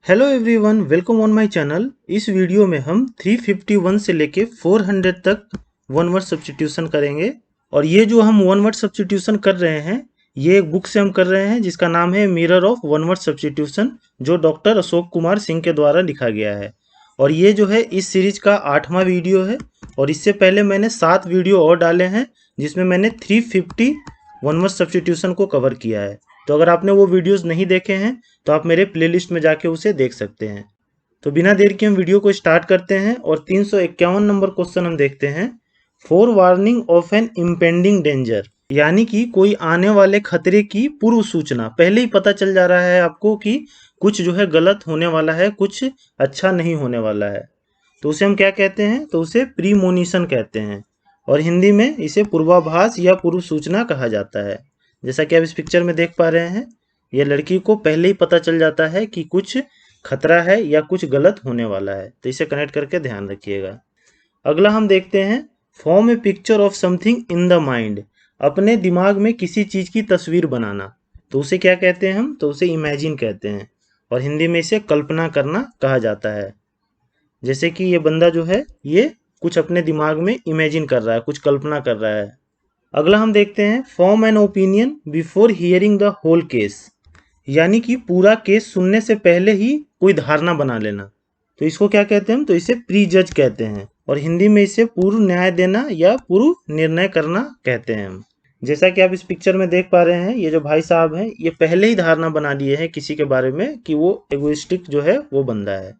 Hello everyone, welcome on my channel. इस video में हम 351 से लेके 400 तक वन वर्ड सब्स्टिट्यूशन करेंगे। और ये जो हम वन वर्ड सब्स्टिट्यूशन कर रहे हैं, ये एक बुक से हम कर रहे हैं जिसका नाम है mirror of one word substitution, जो डॉक्टर अशोक कुमार सिंह के द्वारा लिखा गया है। और ये जो है इस सीरीज का 8वां वीडियो है। और इससे पहले मैंने 7 वीडियो और डाले हैं जिसमें मैंने 350 वन वर्ड सब्स्टिट्यूशन को कवर किया है। तो अगर आपने वो वीडियोस नहीं देखे हैं तो आप मेरे प्लेलिस्ट में जाके उसे देख सकते हैं। तो बिना देर के हम वीडियो को स्टार्ट करते हैं और 351 नंबर क्वेश्चन हम देखते हैं। For warning of an impending danger, यानी कि कोई आने वाले खतरे की पूर्व सूचना। पहले ही पता चल जा रहा है आपको कि कुछ जो है गलत होने वाला है, कुछ अच्छा नहीं होने वाला है। तो उसे हम क्या कहते हैं? तो उसे प्रीमोनिशन कहते हैं। और हिंदी में इसे पूर्वाभास या पूर्व सूचना कहा जाता है। जैसा कि आप इस पिक्चर में देख पा रहे हैं, ये लड़की को पहले ही पता चल जाता है कि कुछ खतरा है या कुछ गलत होने वाला है। तो इसे कनेक्ट करके ध्यान रखिएगा। अगला हम देखते हैं, form A picture of something in the mind. अपने दिमाग में किसी चीज की तस्वीर बनाना। तो उसे क्या कहते हैं हम? तो उसे इमेजिन कहते हैं। और हिंदी में इसे कल्पना करना कहा जाता है। जैसे कि ये बंदा जो है ये कुछ अपने दिमाग में इमेजिन कर रहा है, कुछ कल्पना कर रहा है। अगला हम देखते हैं, form an opinion before hearing the whole case, यानी कि पूरा केस सुनने से पहले ही कोई धारणा बना लेना। तो इसको क्या कहते हैं हम? तो इसे प्री जज कहते हैं। और हिंदी में इसे पूर्व न्याय देना या पूर्व निर्णय करना कहते हैं हम। जैसा कि आप इस पिक्चर में देख पा रहे हैं, ये जो भाई साहब हैं ये पहले ही धारणा बना लिए हैं किसी के बारे में कि वो एगोइस्टिक जो है वो बंदा है।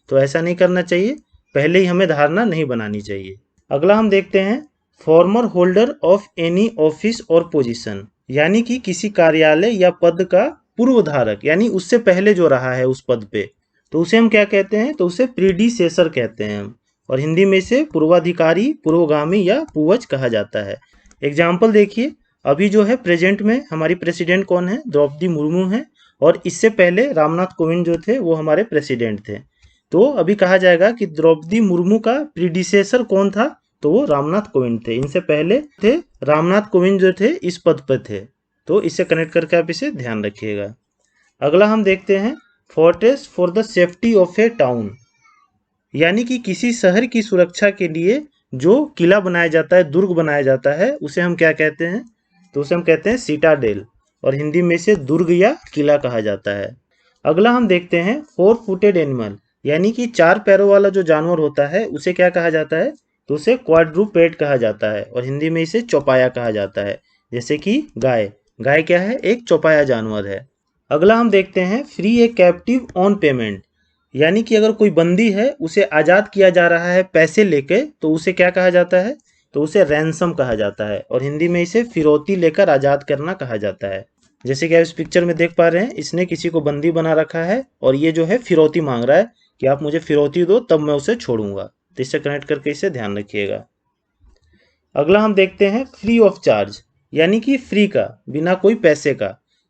तो ऐसा नहीं करना चाहिए, पहले ही हमें धारणा नहीं बनानी चाहिए। अगला हम देखते हैं, farmer holder of any office और पोजीशन, यानी कि किसी कार्यालय या पद का पूर्व धारक, यानी उससे पहले जो रहा है उस पद पे। तो उसे हम क्या कहते हैं? तो उसे प्रीडिसेसर कहते हैं हम। और हिंदी में इसे पूर्वाधिकारी, पूर्वगामी या पूर्वज कहा जाता है। एग्जाम्पल देखिए, अभी जो है प्रेजेंट में हमारी प्रेसिडेंट कौन है? द्रौपदी मुर्मू है। और इससे पहले रामनाथ कोविंद जो थे वो हमारे प्रेसिडेंट थे। तो अभी कहा जाएगा कि द्रौपदी मुर्मू का प्रीडिसेसर कौन था? तो वो रामनाथ कोविंद थे। इनसे पहले थे रामनाथ कोविंद जो थे इस पद पर थे। तो इससे कनेक्ट करके आप इसे ध्यान रखिएगा। अगला हम देखते हैं, fortress for the safety of A town, यानी कि किसी शहर की सुरक्षा के लिए जो किला बनाया जाता है, दुर्ग बनाया जाता है, उसे हम क्या कहते हैं? तो उसे हम कहते हैं सिटाडेल। और हिंदी में इसे दुर्ग या किला कहा जाता है। अगला हम देखते हैं, 4 फुटेड एनिमल, यानी कि 4 पैरों वाला जो जानवर होता है उसे क्या कहा जाता है? तो उसे क्वाड्रूपेड कहा जाता है। और हिंदी में इसे चौपाया कहा जाता है। जैसे कि गाय, गाय क्या है? एक चौपाया जानवर है। अगला हम देखते हैं, free A captive on payment, यानी कि अगर कोई बंदी है उसे आज़ाद किया जा रहा है पैसे लेके, तो उसे क्या कहा जाता है? तो उसे रैंसम कहा जाता है। और हिंदी में इसे फिरौती लेकर आज़ाद करना कहा जाता है। जैसे कि आप इस पिक्चर में देख पा रहे हैं, इसने किसी को बंदी बना रखा है और ये जो है फिरौती मांग रहा है कि आप मुझे फिरौती दो तब मैं उसे छोड़ूंगा। तो इससे कनेक्ट करके इसे ध्यान रखिएगा। अगला हम देखते हैं, फ्री ऑफ चार्ज, यानी कि फ्री का, बिना कोई पैसे का।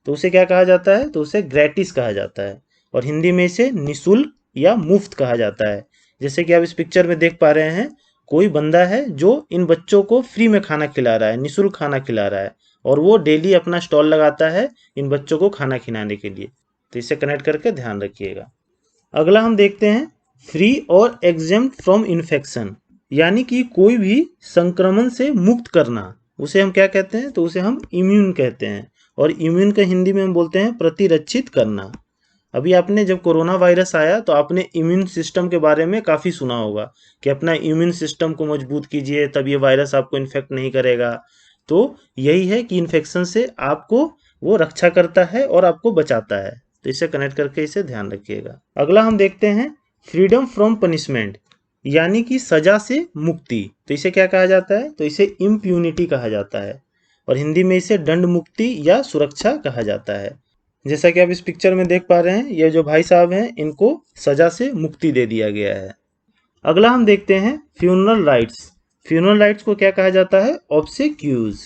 तो उसे क्या कहा जाता है? तो उसे ग्रेटिस कहा जाता है। और हिंदी में इसे निःशुल्क या मुफ्त कहा जाता है। जैसे कि आप इस पिक्चर में देख पा रहे हैं, कोई बंदा है जो इन बच्चों को फ्री में खाना खिला रहा है, निःशुल्क खाना खिला रहा है। और वो डेली अपना स्टॉल लगाता है इन बच्चों को खाना खिलाने के लिए। तो इससे कनेक्ट करके ध्यान रखिएगा। अगला हम देखते हैं, फ्री और एग्जेम्प्ट फ्रॉम इन्फेक्शन, यानी कि कोई भी संक्रमण से मुक्त करना। उसे हम क्या कहते हैं? तो उसे हम इम्यून कहते हैं। और इम्यून का हिंदी में हम बोलते हैं प्रतिरक्षित करना। अभी आपने जब कोरोना वायरस आया तो आपने इम्यून सिस्टम के बारे में काफ़ी सुना होगा कि अपना इम्यून सिस्टम को मजबूत कीजिए, तब ये वायरस आपको इन्फेक्ट नहीं करेगा। तो यही है कि इन्फेक्शन से आपको वो रक्षा करता है और आपको बचाता है। तो इसे कनेक्ट करके इसे ध्यान रखिएगा। अगला हम देखते हैं, फ्रीडम फ्रॉम पनिशमेंट, यानी कि सजा से मुक्ति। तो इसे क्या कहा जाता है? तो इसे इम्प्यूनिटी कहा जाता है। और हिंदी में इसे दंड मुक्ति या सुरक्षा कहा जाता है। जैसा कि आप इस पिक्चर में देख पा रहे हैं, ये जो भाई साहब हैं इनको सजा से मुक्ति दे दिया गया है। अगला हम देखते हैं, फ्यूनरल राइट्स। फ्यूनरल राइट्स को क्या कहा जाता है? ऑब्सेक्यूज।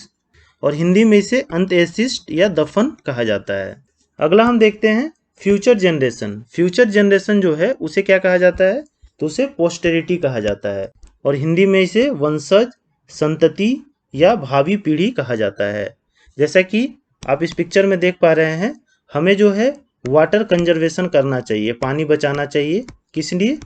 और हिंदी में इसे अंत्येष्टि या दफन कहा जाता है। अगला हम देखते हैं, फ्यूचर जनरेशन। फ्यूचर जनरेशन जो है उसे क्या कहा जाता है? तो उसे पोस्टेरिटी कहा जाता है। और हिंदी में इसे वंशज, संतति या भावी पीढ़ी कहा जाता है। जैसा कि आप इस पिक्चर में देख पा रहे हैं, हमें जो है वाटर कंजर्वेशन करना चाहिए, पानी बचाना चाहिए। किस लिए?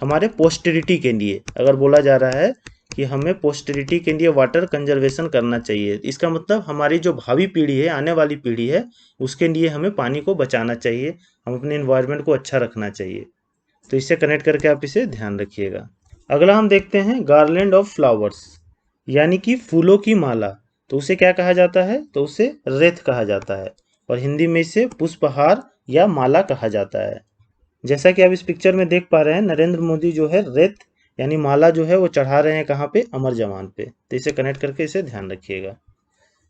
हमारे पोस्टेरिटी के लिए। अगर बोला जा रहा है कि हमें पोस्टेरिटी के लिए वाटर कंजर्वेशन करना चाहिए, इसका मतलब हमारी जो भावी पीढ़ी है, आने वाली पीढ़ी है, उसके लिए हमें पानी को बचाना चाहिए, हम अपने इन्वायरमेंट को अच्छा रखना चाहिए। तो इससे कनेक्ट करके आप इसे ध्यान रखिएगा। अगला हम देखते हैं गार्लैंड ऑफ फ्लावर्स, यानी कि फूलों की माला। तो उसे क्या कहा जाता है? तो उसे रेत कहा जाता है, और हिंदी में इसे पुष्पहार या माला कहा जाता है। जैसा कि आप इस पिक्चर में देख पा रहे हैं, नरेंद्र मोदी जो है रेत यानी माला जो है वो चढ़ा रहे हैं कहाँ पे? अमर जवान पे। तो इसे कनेक्ट करके इसे ध्यान रखिएगा।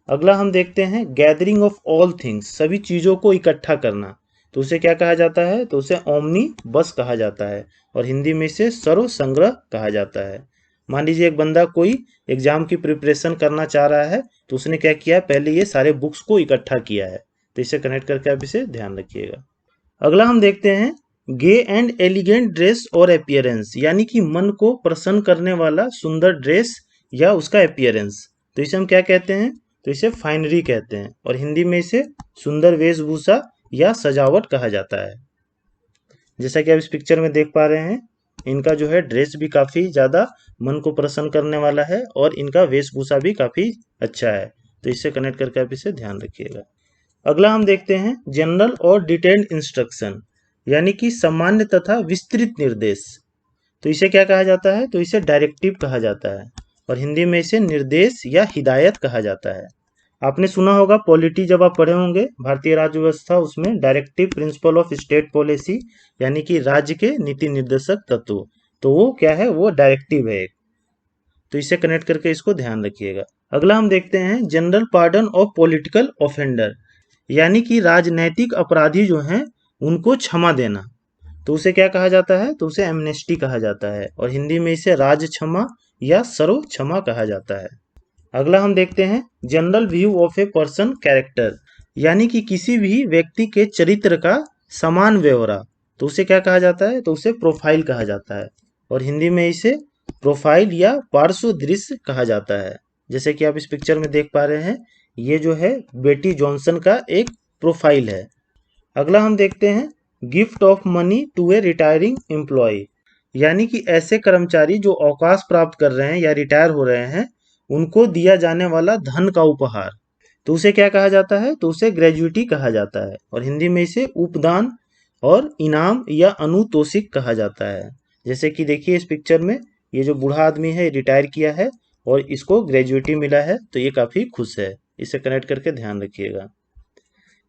अगला हम देखते हैं गैदरिंग ऑफ ऑल थिंग्स, सभी चीज़ों को इकट्ठा करना। तो उसे क्या कहा जाता है? तो उसे ओमनी बस कहा जाता है, और हिंदी में इसे सर्व संग्रह कहा जाता है। मान लीजिए एक बंदा कोई एग्जाम की प्रिपरेशन करना चाह रहा है, तो उसने क्या किया? पहले ये सारे बुक्स को इकट्ठा किया है। तो इसे कनेक्ट करके आप इसे ध्यान रखिएगा। अगला हम देखते हैं गे एंड एलिगेंट ड्रेस और अपीयरेंस, यानी कि मन को प्रसन्न करने वाला सुंदर ड्रेस या उसका अपीयरेंस। तो इसे हम क्या कहते हैं? तो इसे फाइनरी कहते हैं, और हिंदी में इसे सुंदर वेशभूषा या सजावट कहा जाता है। जैसा कि आप इस पिक्चर में देख पा रहे हैं, इनका जो है ड्रेस भी काफ़ी ज़्यादा मन को प्रसन्न करने वाला है, और इनका वेशभूषा भी काफ़ी अच्छा है। तो इससे कनेक्ट करके आप इसे ध्यान रखिएगा। अगला हम देखते हैं जनरल और डिटेल्ड इंस्ट्रक्शन, यानी कि सामान्य तथा विस्तृत निर्देश। तो इसे क्या कहा जाता है? तो इसे डायरेक्टिव कहा जाता है, और हिंदी में इसे निर्देश या हिदायत कहा जाता है। आपने सुना होगा पॉलिटी, जब आप पढ़े होंगे भारतीय राज्य व्यवस्था, उसमें directive principle of state policy, यानी कि राज्य के नीति निर्देशक तत्व। तो वो क्या है? वो डायरेक्टिव है एक। तो इसे कनेक्ट करके इसको ध्यान रखिएगा। अगला हम देखते हैं general pardon of political offender, यानी कि राजनैतिक अपराधी जो हैं उनको क्षमा देना। तो उसे क्या कहा जाता है? तो उसे एमनेस्टी कहा जाता है, और हिंदी में इसे राज क्षमा या सर्व क्षमा कहा जाता है। अगला हम देखते हैं general view of a person character, यानी कि किसी भी व्यक्ति के चरित्र का समान ब्यौरा। तो उसे क्या कहा जाता है? तो उसे प्रोफाइल कहा जाता है, और हिंदी में इसे प्रोफाइल या पार्श्व दृश्य कहा जाता है। जैसे कि आप इस पिक्चर में देख पा रहे हैं, ये जो है बेटी जॉनसन का एक प्रोफाइल है। अगला हम देखते हैं gift of money to a retiring employee, यानी कि ऐसे कर्मचारी जो अवकाश प्राप्त कर रहे हैं या रिटायर हो रहे हैं, उनको दिया जाने वाला धन का उपहार। तो उसे क्या कहा जाता है? तो उसे ग्रेजुइटी कहा जाता है, और हिंदी में इसे उपदान और इनाम या अनुतोषिक कहा जाता है। जैसे कि देखिए इस पिक्चर में, ये जो बूढ़ा आदमी है रिटायर किया है और इसको ग्रेजुइटी मिला है, तो ये काफ़ी खुश है। इसे कनेक्ट करके ध्यान रखिएगा।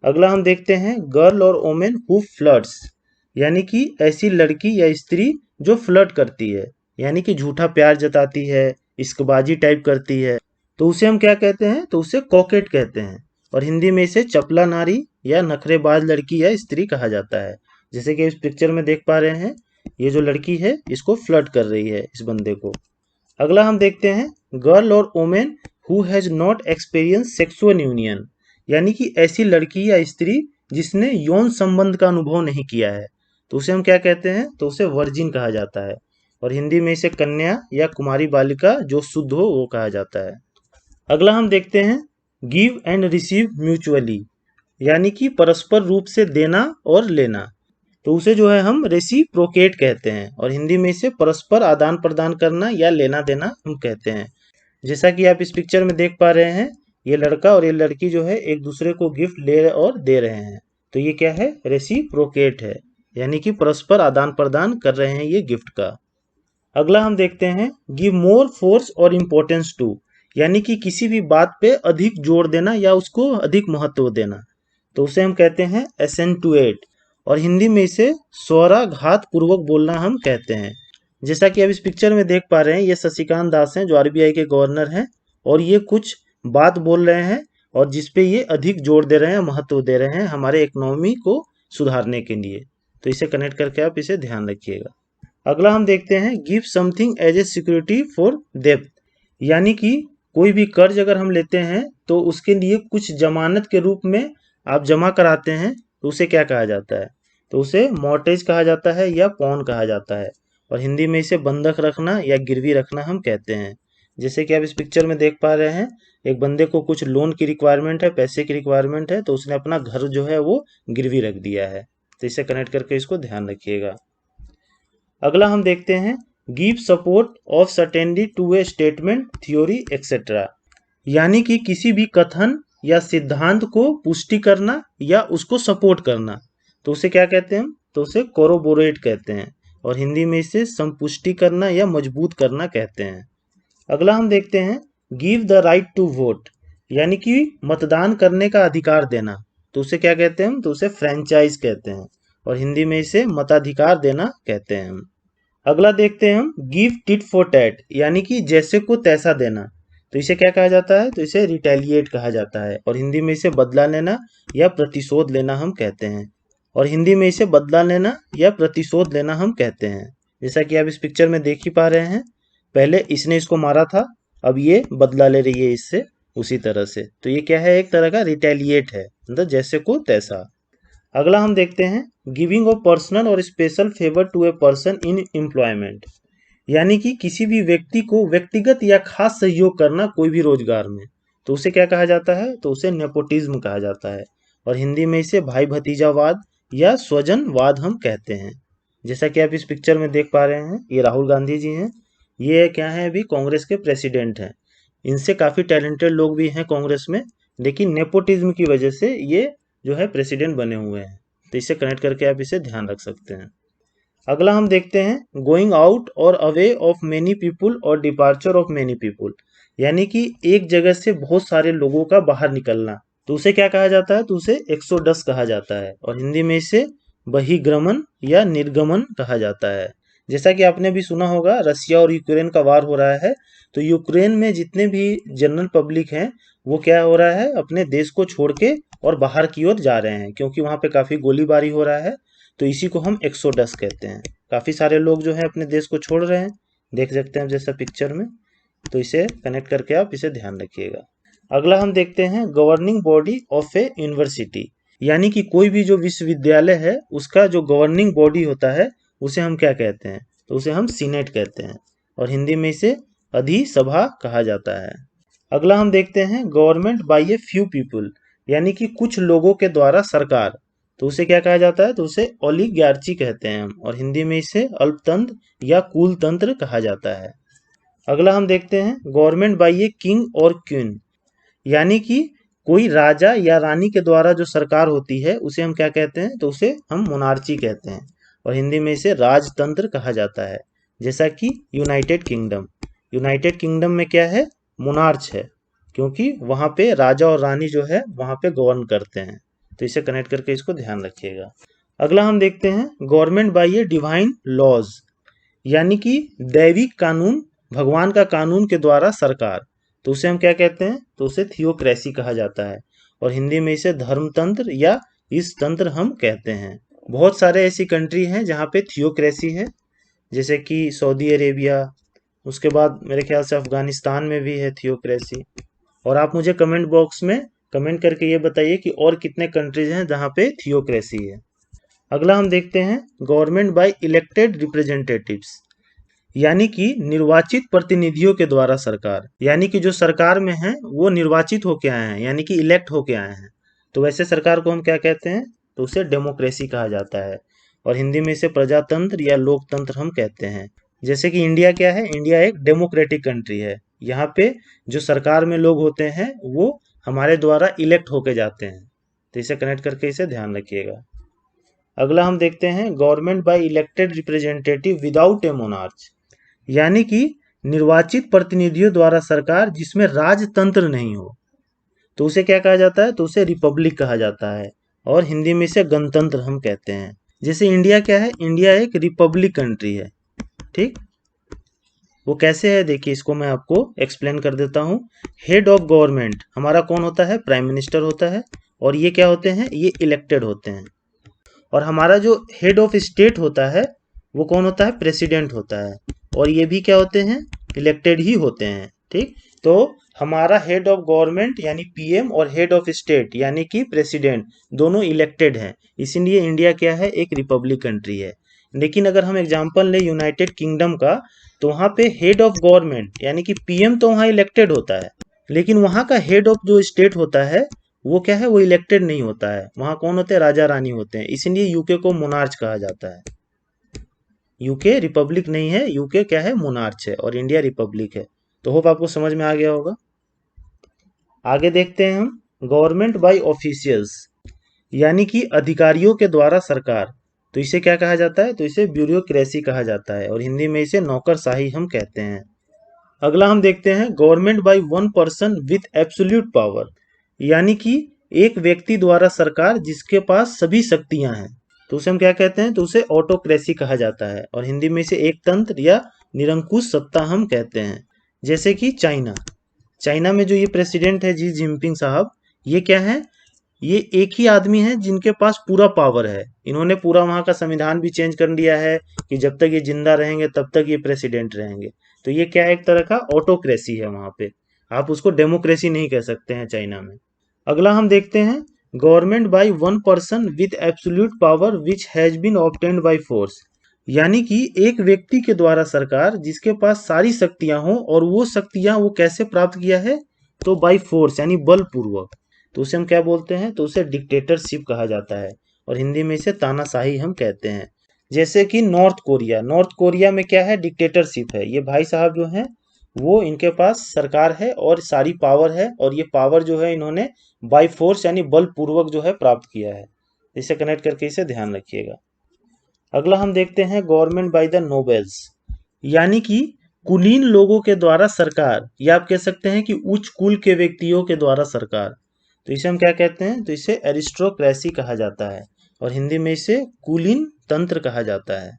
अगला हम देखते हैं गर्ल और वोमेन हु फ्लर्ट्स, यानी कि ऐसी लड़की या स्त्री जो फ्लर्ट करती है, यानी कि झूठा प्यार जताती है, इश्कबाजी टाइप करती है। तो उसे हम क्या कहते हैं? तो उसे कॉकेट कहते हैं, और हिंदी में इसे चपला नारी या नखरेबाज लड़की या स्त्री कहा जाता है। जैसे कि इस पिक्चर में देख पा रहे हैं, ये जो लड़की है इसको फ्लर्ट कर रही है इस बंदे को। अगला हम देखते हैं गर्ल और women who has not experience sexual union, यानी कि ऐसी लड़की या स्त्री जिसने यौन संबंध का अनुभव नहीं किया है। तो उसे हम क्या कहते हैं? तो उसे वर्जिन कहा जाता है, और हिंदी में इसे कन्या या कुमारी बालिका जो शुद्ध हो वो कहा जाता है। अगला हम देखते हैं गिव एंड रिसीव म्यूचुअली, यानी कि परस्पर रूप से देना और लेना। तो उसे जो है हम रेसिप्रोकेट कहते हैं, और हिंदी में इसे परस्पर आदान प्रदान करना या लेना देना हम कहते हैं। जैसा कि आप इस पिक्चर में देख पा रहे हैं, ये लड़का और ये लड़की जो है एक दूसरे को गिफ्ट ले और दे रहे हैं। तो ये क्या है? रेसिप्रोकेट है, यानी कि परस्पर आदान प्रदान कर रहे हैं ये गिफ्ट का। अगला हम देखते हैं गिव मोर फोर्स और इम्पोर्टेंस टू, यानी कि किसी भी बात पे अधिक जोर देना या उसको अधिक महत्व देना। तो उसे हम कहते हैं एसेंटुएट, और हिंदी में इसे स्वराघात पूर्वक बोलना हम कहते हैं। जैसा कि आप इस पिक्चर में देख पा रहे हैं, ये शशिकांत दास हैं जो आरबीआई के गवर्नर हैं, और ये कुछ बात बोल रहे हैं और जिसपे ये अधिक जोर दे रहे हैं, महत्व दे रहे हैं हमारे इकोनॉमी को सुधारने के लिए। तो इसे कनेक्ट करके आप इसे ध्यान रखिएगा। अगला हम देखते हैं give something as a security for डेब्ट, यानी कि कोई भी कर्ज अगर हम लेते हैं तो उसके लिए कुछ जमानत के रूप में आप जमा कराते हैं, तो उसे क्या कहा जाता है? तो उसे मॉर्टेज कहा जाता है या पॉन कहा जाता है, और हिंदी में इसे बंधक रखना या गिरवी रखना हम कहते हैं। जैसे कि आप इस पिक्चर में देख पा रहे हैं, एक बंदे को कुछ लोन की रिक्वायरमेंट है, पैसे की रिक्वायरमेंट है, तो उसने अपना घर जो है वो गिरवी रख दिया है। तो इसे कनेक्ट करके इसको ध्यान रखिएगा। अगला हम देखते हैं give support of certainty to a statement, theory etcetera, यानी कि किसी भी कथन या सिद्धांत को पुष्टि करना या उसको सपोर्ट करना, तो उसे क्या कहते हैं हम? तो उसे कोरोबोरेट कहते हैं, और हिंदी में इसे संपुष्टि करना या मजबूत करना कहते हैं। अगला हम देखते हैं give the right to vote, यानी कि मतदान करने का अधिकार देना, तो उसे क्या कहते हैं हम? तो उसे फ्रेंचाइज कहते हैं, और हिंदी में इसे मताधिकार देना कहते हैं हम। अगला देखते हैं हम गिव टिट फॉर टैट, यानी कि जैसे को तैसा देना, तो इसे क्या कहा जाता है? तो इसे रिटेलिएट कहा जाता है, और हिंदी में इसे बदला लेना या प्रतिशोध लेना हम कहते हैं, और हिंदी में इसे बदला लेना या प्रतिशोध लेना हम कहते हैं। जैसा कि आप इस पिक्चर में देख ही पा रहे हैं, पहले इसने इसको मारा था, अब ये बदला ले रही है इससे उसी तरह से, तो ये क्या है? एक तरह का रिटेलिएट है, मतलब जैसे को तैसा। अगला हम देखते हैं गिविंग ऑफ पर्सनल और special favour to a person in employment, यानी कि किसी भी व्यक्ति को व्यक्तिगत या खास सहयोग करना कोई भी रोजगार में, तो उसे क्या कहा जाता है? तो उसे नेपोटिज्म कहा जाता है, और हिंदी में इसे भाई भतीजावाद या स्वजनवाद हम कहते हैं। जैसा कि आप इस पिक्चर में देख पा रहे हैं, ये राहुल गांधी जी हैं, ये क्या है? अभी कांग्रेस के प्रेसिडेंट हैं। इनसे काफ़ी टैलेंटेड लोग भी हैं कांग्रेस में, लेकिन नेपोटिज्म की वजह से ये जो है प्रेसिडेंट बने हुए हैं, तो इससे कनेक्ट करके आप इसे ध्यान रख सकते हैं। अगला हम देखते हैं गोइंग आउट और अवे ऑफ मेनी पीपुल और डिपार्चर ऑफ मेनी पीपुल, यानी कि एक जगह से बहुत सारे लोगों का बाहर निकलना, तो उसे क्या कहा जाता है? तो उसे एक्सोडस कहा जाता है, और हिंदी में इसे बहिर्गमन या निर्गमन कहा जाता है। जैसा कि आपने भी सुना होगा, रसिया और यूक्रेन का वार हो रहा है, तो यूक्रेन में जितने भी जनरल पब्लिक हैं, वो क्या हो रहा है? अपने देश को छोड़ के और बाहर की ओर जा रहे हैं, क्योंकि वहाँ पे काफ़ी गोलीबारी हो रहा है, तो इसी को हम एक्सोडस कहते हैं। काफ़ी सारे लोग जो है अपने देश को छोड़ रहे हैं, देख सकते हैं जैसा पिक्चर में, तो इसे कनेक्ट करके आप इसे ध्यान रखिएगा। अगला हम देखते हैं governing body of A university, यानी कि कोई भी जो विश्वविद्यालय है उसका जो गवर्निंग बॉडी होता है उसे हम क्या कहते हैं? तो उसे हम सीनेट कहते हैं, और हिंदी में इसे अधिसभा कहा जाता है। अगला हम देखते हैं government by a few people, यानी कि कुछ लोगों के द्वारा सरकार, तो उसे क्या कहा जाता है? तो उसे ओलिगार्ची कहते हैं हम, और हिंदी में इसे अल्पतंत्र या कुलतंत्र कहा जाता है। अगला हम देखते हैं गवर्नमेंट बाय ए किंग और क्वीन, यानी कि कोई राजा या रानी के द्वारा जो सरकार होती है उसे हम क्या कहते हैं? तो उसे हम मोनार्ची कहते हैं, और हिंदी में इसे राजतंत्र कहा जाता है। जैसा कि यूनाइटेड किंगडम में क्या है? मोनार्च है, क्योंकि वहाँ पे राजा और रानी जो है वहाँ पे गवर्न करते हैं, तो इसे कनेक्ट करके इसको ध्यान रखिएगा। अगला हम देखते हैं government by a divine laws, यानी कि दैविक कानून, भगवान का कानून के द्वारा सरकार, तो उसे हम क्या कहते हैं? तो उसे थियोक्रेसी कहा जाता है, और हिंदी में इसे धर्मतंत्र या इस तंत्र हम कहते हैं। बहुत सारे ऐसी कंट्री हैं जहाँ पे थियोक्रेसी है, जैसे कि सऊदी अरेबिया, उसके बाद मेरे ख्याल से अफगानिस्तान में भी है थियोक्रेसी। और आप मुझे कमेंट बॉक्स में कमेंट करके ये बताइए कि और कितने कंट्रीज हैं जहाँ पे थियोक्रेसी है। अगला हम देखते हैं गवर्नमेंट बाय इलेक्टेड रिप्रेजेंटेटिव्स, यानी कि निर्वाचित प्रतिनिधियों के द्वारा सरकार, यानी कि जो सरकार में हैं वो निर्वाचित होके आए हैं, यानी कि इलेक्ट होके आए हैं, तो वैसे सरकार को हम क्या कहते हैं? तो उसे डेमोक्रेसी कहा जाता है, और हिंदी में इसे प्रजातंत्र या लोकतंत्र हम कहते हैं। जैसे कि इंडिया क्या है? इंडिया एक डेमोक्रेटिक कंट्री है, यहाँ पे जो सरकार में लोग होते हैं वो हमारे द्वारा इलेक्ट होके जाते हैं, तो इसे कनेक्ट करके इसे ध्यान रखिएगा। अगला हम देखते हैं government bye elected representative without ए मोनार्च, यानी कि निर्वाचित प्रतिनिधियों द्वारा सरकार जिसमें राजतंत्र नहीं हो, तो उसे क्या कहा जाता है? तो उसे रिपब्लिक कहा जाता है, और हिंदी में इसे गणतंत्र हम कहते हैं। जैसे इंडिया क्या है? इंडिया एक रिपब्लिक कंट्री है, ठीक? वो कैसे है देखिए, इसको मैं आपको एक्सप्लेन कर देता हूँ। हेड ऑफ गवर्नमेंट हमारा कौन होता है? प्राइम मिनिस्टर होता है, और ये क्या होते हैं? ये इलेक्टेड होते हैं। और हमारा जो हेड ऑफ स्टेट होता है वो कौन होता है? प्रेसिडेंट होता है, और ये भी क्या होते हैं? इलेक्टेड ही होते हैं, ठीक? तो हमारा हेड ऑफ गवर्नमेंट यानी पीएम और हेड ऑफ स्टेट यानी कि प्रेसिडेंट दोनों इलेक्टेड हैं, इसीलिए इंडिया क्या है? एक रिपब्लिक कंट्री है। लेकिन अगर हम एग्जांपल ले यूनाइटेड किंगडम का, तो वहाँ पे हेड ऑफ गवर्नमेंट यानी कि पीएम तो वहाँ इलेक्टेड होता है, लेकिन वहाँ का हेड ऑफ जो स्टेट होता है वो क्या है, वो इलेक्टेड नहीं होता है। वहाँ कौन होते हैं, राजा रानी होते हैं। इसलिए यूके को मोनार्च कहा जाता है। यूके रिपब्लिक नहीं है, यूके क्या है, मोनार्च है, और इंडिया रिपब्लिक है। तो होप आपको समझ में आ गया होगा। आगे देखते हैं हम गवर्नमेंट बाय ऑफिशियल्स, यानी कि अधिकारियों के द्वारा सरकार। तो इसे क्या कहा जाता है, तो इसे ब्यूरोक्रेसी कहा जाता है, और हिंदी में इसे नौकरशाही हम कहते हैं। अगला हम देखते हैं government by one person with absolute power, यानी कि एक व्यक्ति द्वारा सरकार जिसके पास सभी शक्तियां हैं, तो उसे हम क्या कहते हैं, तो उसे ऑटोक्रेसी कहा जाता है, और हिंदी में इसे एक तंत्र या निरंकुश सत्ता हम कहते हैं। जैसे कि चाइना, चाइना में जो ये प्रेसिडेंट है जी जिनपिंग साहब, ये क्या है, ये एक ही आदमी है जिनके पास पूरा पावर है। इन्होंने पूरा वहाँ का संविधान भी चेंज कर दिया है कि जब तक ये जिंदा रहेंगे तब तक ये प्रेसिडेंट रहेंगे। तो ये क्या है, एक तरह का ऑटोक्रेसी है वहाँ पे। आप उसको डेमोक्रेसी नहीं कह सकते हैं चाइना में। अगला हम देखते हैं government by one person with absolute power which has been obtained by force, यानी कि एक व्यक्ति के द्वारा सरकार जिसके पास सारी शक्तियां हों, और वो शक्तियां वो कैसे प्राप्त किया है, तो बाय फोर्स यानी बलपूर्वक। तो उसे हम क्या बोलते हैं, तो उसे डिक्टेटरशिप कहा जाता है, और हिंदी में इसे तानाशाही हम कहते हैं। जैसे कि नॉर्थ कोरिया, नॉर्थ कोरिया में क्या है, डिक्टेटरशिप है। ये भाई साहब जो हैं वो, इनके पास सरकार है और सारी पावर है, और ये पावर जो है इन्होंने बाय फोर्स यानी बलपूर्वक जो है प्राप्त किया है। इसे कनेक्ट करके इसे ध्यान रखिएगा। अगला हम देखते हैं गवर्नमेंट बाय द नोबेल्स, यानी कि कुलीन लोगों के द्वारा सरकार, या आप कह सकते हैं कि उच्च कुल के व्यक्तियों के द्वारा सरकार। तो इसे हम क्या कहते हैं, तो इसे एरिस्टोक्रेसी कहा जाता है, और हिंदी में इसे कुलीन तंत्र कहा जाता है।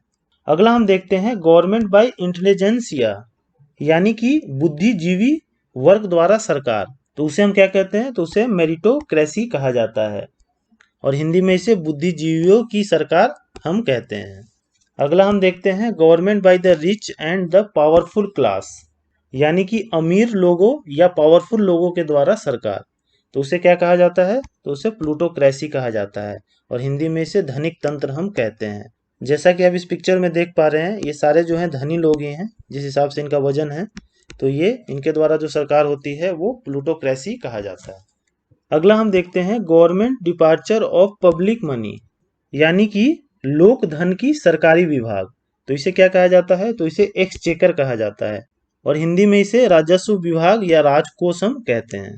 अगला हम देखते हैं गवर्नमेंट बाय इंटेलिजेंसिया, यानी कि बुद्धिजीवी वर्ग द्वारा सरकार। तो उसे हम क्या कहते हैं, तो उसे मेरिटोक्रेसी कहा जाता है, और हिंदी में इसे बुद्धिजीवियों की सरकार हम कहते हैं। अगला हम देखते हैं government by the rich and the powerful class, यानी कि अमीर लोगों या पावरफुल लोगों के द्वारा सरकार। तो उसे क्या कहा जाता है, तो उसे प्लूटोक्रेसी कहा जाता है, और हिंदी में इसे धनिक तंत्र हम कहते हैं। जैसा कि आप इस पिक्चर में देख पा रहे हैं, ये सारे जो हैं धनी लोग ही हैं, जिस हिसाब से इनका वजन है। तो ये इनके द्वारा जो सरकार होती है वो प्लूटोक्रेसी कहा जाता है। अगला हम देखते हैं government departure of public money, यानी कि लोक धन की सरकारी विभाग। तो इसे क्या कहा जाता है, तो इसे एक्सचेकर कहा जाता है, और हिंदी में इसे राजस्व विभाग या राजकोष हम कहते हैं।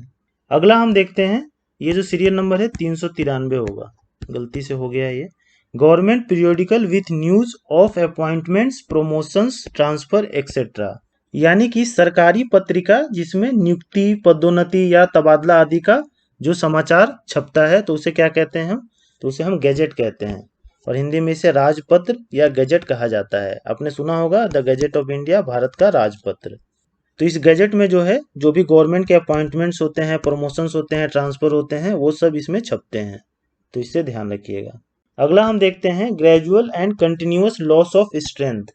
अगला हम देखते हैं, ये जो सीरियल नंबर है 393 होगा, गलती से हो गया ये। Government periodical with news of appointments, promotions, transfer etcetera, यानी कि सरकारी पत्रिका जिसमें नियुक्ति, पदोन्नति या तबादला आदि का जो समाचार छपता है, तो उसे क्या कहते हैं हम, तो उसे हम गैजेट कहते हैं, और हिंदी में इसे राजपत्र या गैजेट कहा जाता है। आपने सुना होगा the gadget of India, Bharat का राजपत्र। तो इस गैजेट में जो है, जो भी गवर्नमेंट के अपॉइंटमेंट्स होते हैं, प्रमोशंस होते हैं, ट्रांसफर होते हैं, वो सब इसमें छपते हैं। तो इससे ध्यान रखिएगा। अगला हम देखते हैं gradual and continuous loss of strength,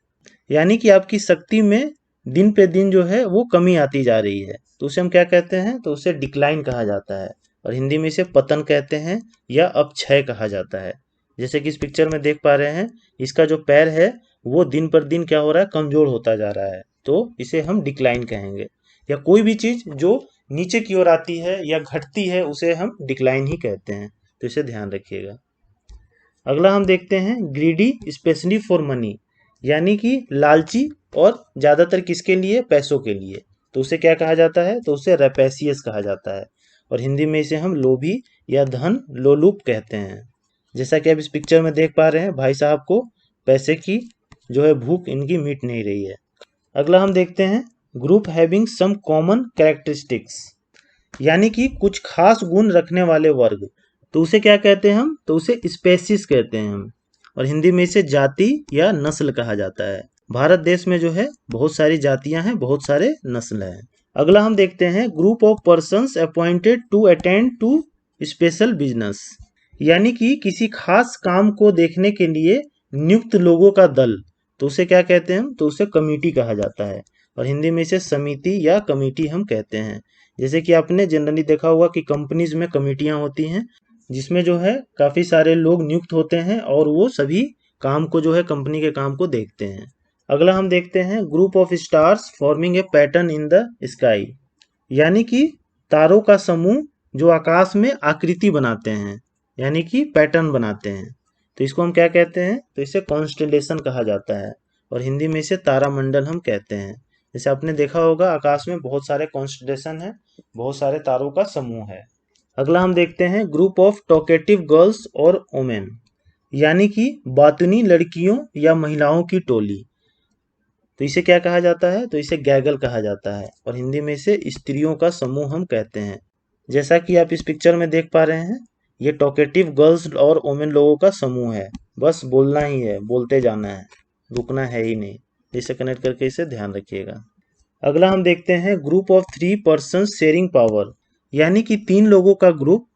यानी कि आपकी शक्ति में दिन पे दिन जो है वो कमी आती जा रही है। तो उसे हम क्या कहते हैं, तो उसे डिक्लाइन कहा जाता है, और हिंदी में इसे पतन कहते हैं या अपक्षय कहा जाता है। जैसे कि इस पिक्चर में देख पा रहे हैं, इसका जो पैर है वो दिन पर दिन क्या हो रहा है, कमजोर होता जा रहा है। तो इसे हम डिक्लाइन कहेंगे, या कोई भी चीज जो नीचे की ओर आती है या घटती है उसे हम डिक्लाइन ही कहते हैं। तो इसे ध्यान रखिएगा। अगला हम देखते हैं ग्रीडी स्पेशली फॉर मनी, यानी कि लालची, और ज्यादातर किसके लिए, पैसों के लिए। तो उसे क्या कहा जाता है, तो उसे रेपेसियस कहा जाता है, और हिंदी में इसे हम लोभी या धन लोलुप कहते हैं। जैसा कि आप इस पिक्चर में देख पा रहे हैं, भाई साहब को पैसे की जो है भूख इनकी मिट नहीं रही है। अगला हम देखते हैं group having some common characteristics, यानी कि कुछ खास गुण रखने वाले वर्ग। तो उसे क्या कहते हैं हम, तो उसे स्पेसीज कहते हैं हम, और हिंदी में इसे जाति या नस्ल कहा जाता है। भारत देश में जो है बहुत सारी जातियां हैं, बहुत सारे नस्ल हैं। अगला हम देखते हैं group of persons appointed to attend to special business, यानी कि किसी खास काम को देखने के लिए नियुक्त लोगों का दल। तो उसे क्या कहते हैं हम, तो उसे कमेटी कहा जाता है, और हिंदी में इसे समिति या कमेटी हम कहते हैं। जैसे कि आपने जनरली देखा होगा कि कंपनीज में कमेटियां होती हैं, जिसमें जो है काफी सारे लोग नियुक्त होते हैं, और वो सभी काम को जो है कंपनी के काम को देखते हैं। अगला हम देखते हैं group of stars forming a pattern in the sky, यानी कि तारों का समूह जो आकाश में आकृति बनाते हैं, यानी कि पैटर्न बनाते हैं। तो इसको हम क्या कहते हैं? तो इसे कॉन्स्टेलेशन कहा जाता है और हिंदी में इसे तारामंडल हम कहते हैं। जैसे आपने देखा होगा आकाश में बहुत सारे कॉन्स्टेलेशन है, बहुत सारे तारों का समूह है। अगला हम देखते हैं ग्रुप ऑफ टॉकेटिव गर्ल्स और वोमेन, यानी कि बातनी लड़कियों या महिलाओं की टोली। तो इसे क्या कहा जाता है? तो इसे गैगल कहा जाता है और हिंदी में इसे स्त्रियों का समूह हम कहते हैं। जैसा कि आप इस पिक्चर में देख पा रहे हैं, ये टॉकेटिव गर्ल्स और वोमेन लोगों का समूह है। बस बोलना ही है, बोलते जाना है, रुकना है ही नहीं। इसे कनेक्ट करके इसे ध्यान रखिएगा। अगला हम देखते हैं group of 3 person sharing power, यानी कि 3 लोगों का ग्रुप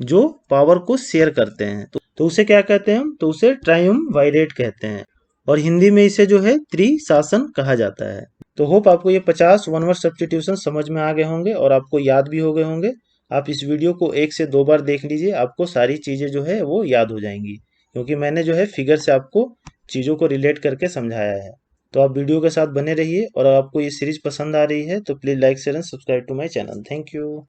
जो पावर को शेयर करते हैं। तो उसे क्या कहते हैं हम? तो उसे ट्रायम्वाइरेट कहते हैं और हिंदी में इसे जो है त्रिशासन कहा जाता है। तो होप आपको ये 50 वन वर्ड सब्स्टिट्यूशन समझ में आ गए होंगे और आपको याद भी हो गए होंगे। आप इस वीडियो को 1 से 2 बार देख लीजिए, आपको सारी चीज़ें जो है वो याद हो जाएंगी, क्योंकि मैंने जो है फिगर से आपको चीज़ों को रिलेट करके समझाया है। तो आप वीडियो के साथ बने रहिए और आपको ये सीरीज पसंद आ रही है तो please like share and subscribe to my channel. Thank you.